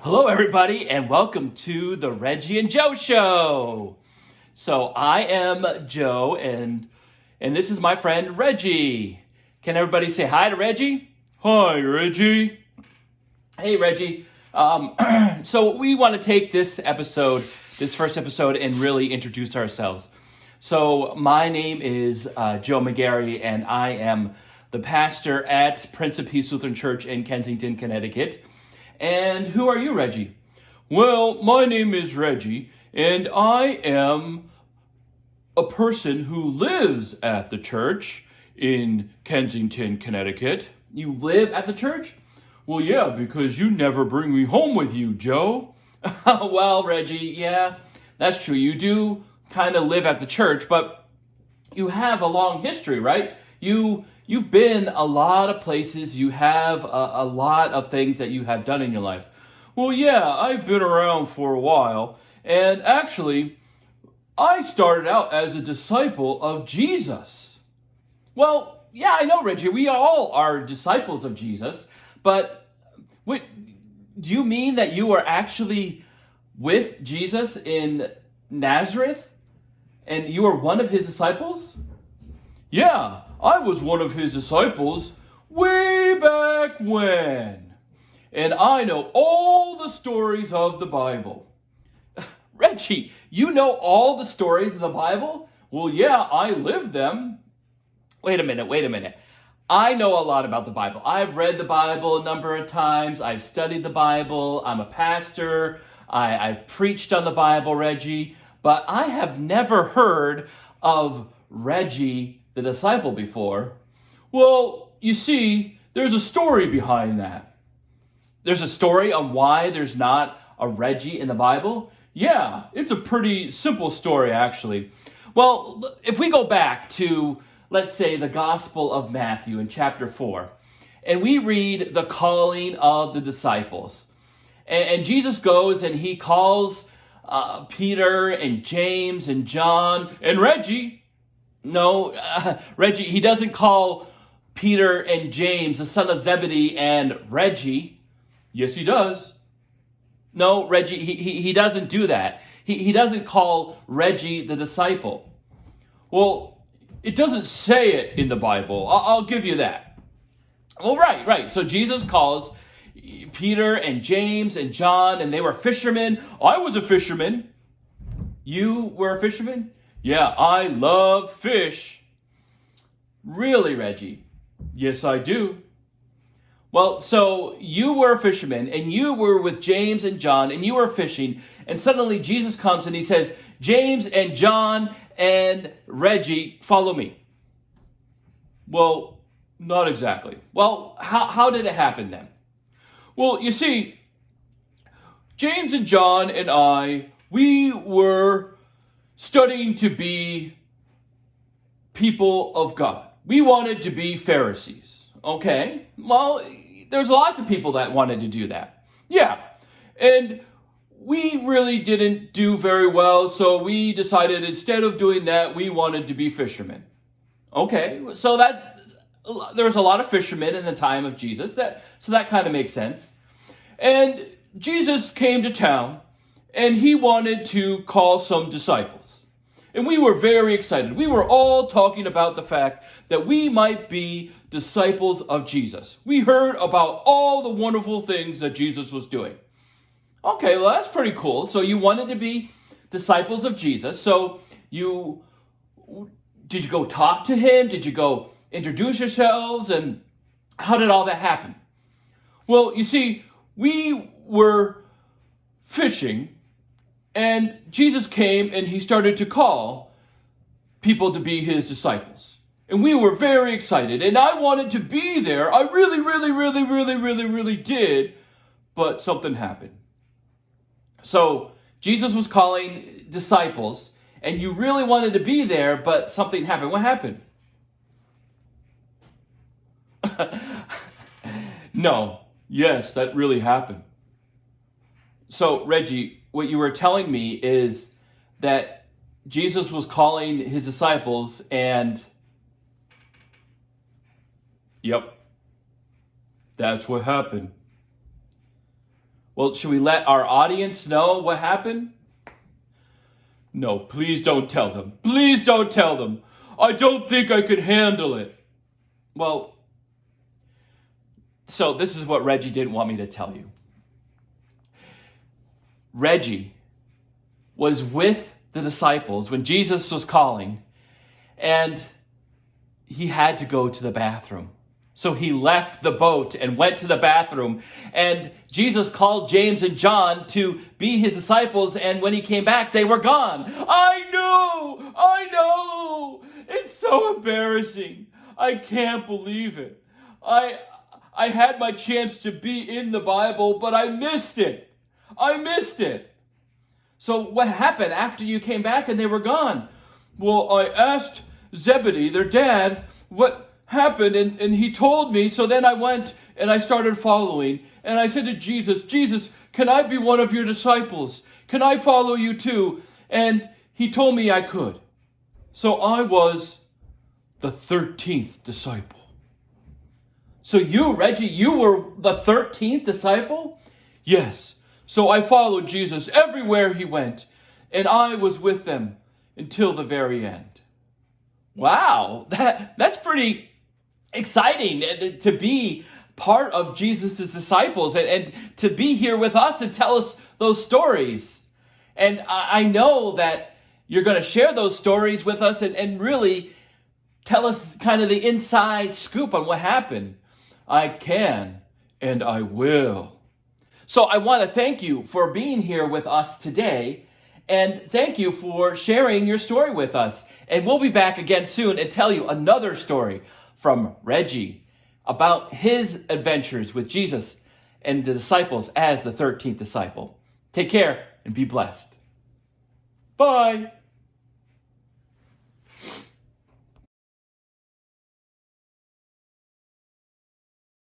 Hello, everybody, and welcome to the Reggie and Joe show. So I am Joe, and this is my friend Reggie. Can everybody say hi to Reggie? Hi, Reggie. Hey, Reggie. So we want to take this first episode, and really introduce ourselves. So my name is Joe McGarry, and I am the pastor at Prince of Peace Lutheran Church in Kensington, Connecticut. And who are you, Reggie? Well, my name is Reggie, and I am a person who lives at the church in Kensington, Connecticut. You live at the church? Well, yeah, because you never bring me home with you, Joe. Well, Reggie, yeah, that's true. You do kind of live at the church, but you have a long history, right? You've been a lot of places. You have a lot of things that you have done in your life. Well, yeah, I've been around for a while, and actually, I started out as a disciple of Jesus. Well, yeah, I know, Reggie. We all are disciples of Jesus, but wait, do you mean that you were actually with Jesus in Nazareth, and you were one of his disciples? Yeah, I was one of his disciples way back when. And I know all the stories of the Bible. Reggie, you know all the stories of the Bible? Well, yeah, I lived them. Wait a minute. I know a lot about the Bible. I've read the Bible a number of times. I've studied the Bible. I'm a pastor. I've preached on the Bible, Reggie. But I have never heard of Reggie the Disciple before. Well, you see, there's a story behind that. There's a story on why there's not a Reggie in the Bible? Yeah, it's a pretty simple story, actually. Well, if we go back to, let's say, the Gospel of Matthew in chapter 4, and we read the calling of the disciples, and Jesus goes and he calls Peter and James and John and Reggie. No, Reggie, he doesn't call Peter and James, the son of Zebedee, and Reggie. Yes, he does. No, Reggie, he doesn't do that. He doesn't call Reggie the disciple. Well, it doesn't say it in the Bible. I'll give you that. Well, right. So Jesus calls Peter and James and John, and they were fishermen. I was a fisherman. You were a fisherman? Yeah, I love fish. Really, Reggie? Yes, I do. Well, so you were a fisherman, and you were with James and John, and you were fishing, and suddenly Jesus comes and he says, James and John and Reggie, follow me. Well, not exactly. Well, how did it happen then? Well, you see, James and John and I, we were studying to be people of God. We wanted to be Pharisees. Okay, well, there's lots of people that wanted to do that. Yeah, and we really didn't do very well, so we decided instead of doing that, we wanted to be fishermen. Okay, so there's a lot of fishermen in the time of Jesus, so that kind of makes sense. And Jesus came to town, and he wanted to call some disciples. And we were very excited. We were all talking about the fact that we might be disciples of Jesus. We heard about all the wonderful things that Jesus was doing. Okay, well, that's pretty cool. So you wanted to be disciples of Jesus. So did you go talk to him? Did you go introduce yourselves? And how did all that happen? Well, you see, we were fishing, and Jesus came and he started to call people to be his disciples. And we were very excited, and I wanted to be there. I really did, but something happened. So Jesus was calling disciples, and you really wanted to be there, but something happened. What happened? No. Yes, that really happened. So, Reggie, what you were telling me is that Jesus was calling his disciples and... Yep. That's what happened. Well, should we let our audience know what happened? No, please don't tell them. Please don't tell them. I don't think I could handle it. Well, so this is what Reggie didn't want me to tell you. Reggie was with the disciples when Jesus was calling, and he had to go to the bathroom. So he left the boat and went to the bathroom, and Jesus called James and John to be his disciples, and when he came back, they were gone. I know, it's so embarrassing. I can't believe it. I had my chance to be in the Bible, but I missed it. So what happened after you came back and they were gone? Well, I asked Zebedee, their dad, what happened, and he told me. So then I went and I started following, and I said to Jesus, Jesus, can I be one of your disciples? Can I follow you too? And he told me I could. So I was the 13th disciple. So you, Reggie, you were the 13th disciple? Yes. So I followed Jesus everywhere he went, and I was with them until the very end. Wow, that's pretty exciting to be part of Jesus' disciples and to be here with us and tell us those stories. And I know that you're going to share those stories with us and really tell us kind of the inside scoop on what happened. I can and I will. So I want to thank you for being here with us today, and thank you for sharing your story with us. And we'll be back again soon and tell you another story from Reggie about his adventures with Jesus and the disciples as the 13th disciple. Take care and be blessed. Bye.